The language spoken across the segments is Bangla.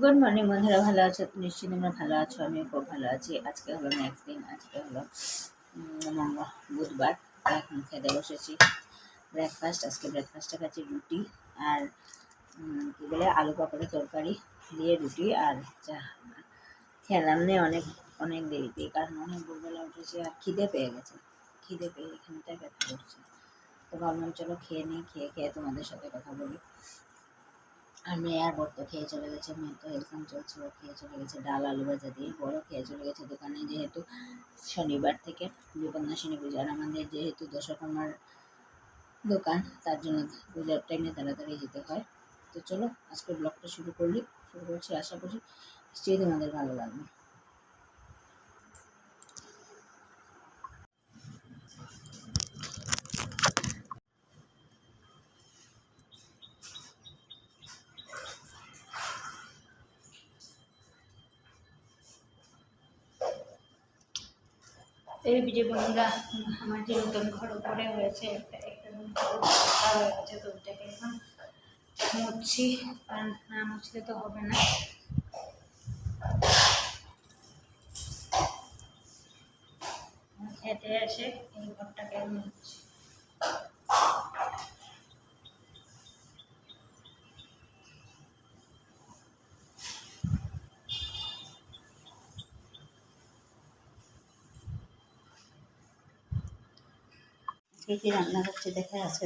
গুড মর্নিং বন্ধুরা, ভালো আছো? নিশ্চয়ই তোমরা ভালো আছো, আমিও খুব ভালো আছি। আজকে হলো নেক্সট দিন, আজকে হলো বুধবার। এখন খেতে বসেছি ব্রেকফাস্ট। আজকে ব্রেকফাস্টে খাচ্ছি রুটি আর কী বলে আলু পাপড়ের তরকারি দিয়ে রুটি আর চা। খেলাম নেই অনেক অনেক দেরিতে, কারণ অনেক ভোরবেলা উঠেছি আর খিদে পেয়ে গেছে। খিদে পেয়ে এখানটায় ব্যথা করছে, তো ভাবলাম চলো খেয়ে নিই। খেয়ে খেয়ে তোমাদের সাথে কথা বলি। আর মেয়ে আর বর তো খেয়ে চলে গেছে, মেয়ের তো এক্সাম চলছে, ও খেয়ে চলে গেছে ডাল আলু ভাজা দিয়ে। বড় খেয়ে চলে গেছে দোকানে, যেহেতু শনিবার থেকে বিপন্নাসিনী পূজা, আর আমাদের যেহেতু দশকর্মার দোকান, তার জন্য পূজার টাইমে তাড়াতাড়ি যেতে হয়। তো চলো আজকে ব্লগটা শুরু করছি। আশা করি নিশ্চয়ই তোমাদের ভালো লাগবে। এই যে বন্ধুরা, আমার যে নতুন ঘর উপরে হয়েছে, একটা রুম হয়ে গেছে, তো ওটাকে এখন মুছছি। কারণ না মুছলে তো হবে না। খেতে এসে এই ঘরটাকে মুছছি। কী রান্না করছি দেখে, আজকে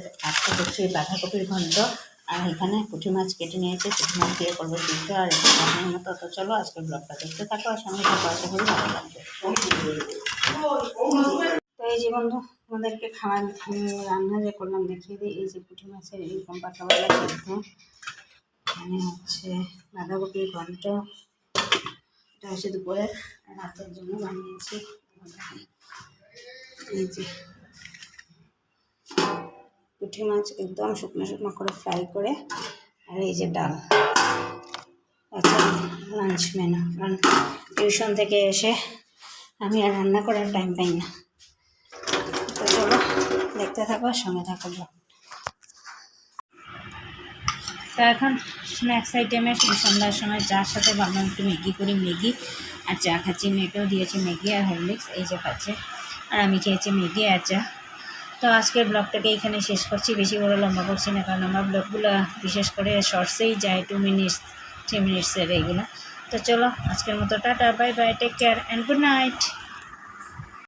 করছি বাঁধাকপির ঘন্ট, আর এখানে পুঁটি মাছ কেটে নিয়েছে। পুঁটি মাছ দিয়ে করবো সিদ্ধ আর একটু মতো। তো চলো আজকে ব্লগটা দেখতে থাকো, আর সঙ্গে থাকো, আশা করি ভালো লাগবে। তো এই যে বন্ধু, আমাদেরকে খাবার রান্না যে করলাম দেখিয়ে দিই। এই যে পুঁটি মাছের এরকম পাতাওয়ালা সিদ্ধ, এখানে হচ্ছে বাঁধাকপির ঘন্ট, এটা হচ্ছে দুপুরে রাতের জন্য বানিয়েছি। এই যে পুঁটি মাছ একদম শুকনো শুকনো করে ফ্রাই করে, আর এই যে ডাল। আচ্ছা, লাঞ্চ মেনু। কারণ টিউশন থেকে এসে আমি আর রান্না করার টাইম পাই না। তো চলো দেখতে থাকো, সঙ্গে থাকো। তো এখন স্ন্যাক্স আইটেমে সন্ধ্যার সময় চার সাথে ভাবলাম একটু ম্যাগি করি। ম্যাগি আর চা খাচ্ছি। মেয়েকেও দিয়েছি ম্যাগি আর হরলিক্স, এই যে খাচ্ছে। আর আমি খেয়েছি ম্যাগি আর চা। তো আজকের ব্লগটাকে এখানে শেষ করছি, বেশি বড় লম্বা করছি না, কারণ আমার ব্লগগুলো বিশেষ করে শর্টসেই যায়, 2 মিনিটস 3 মিনিটসের এইগুলো। তো চলো আজকের মতো ta-ta, bye bye, take care and good night.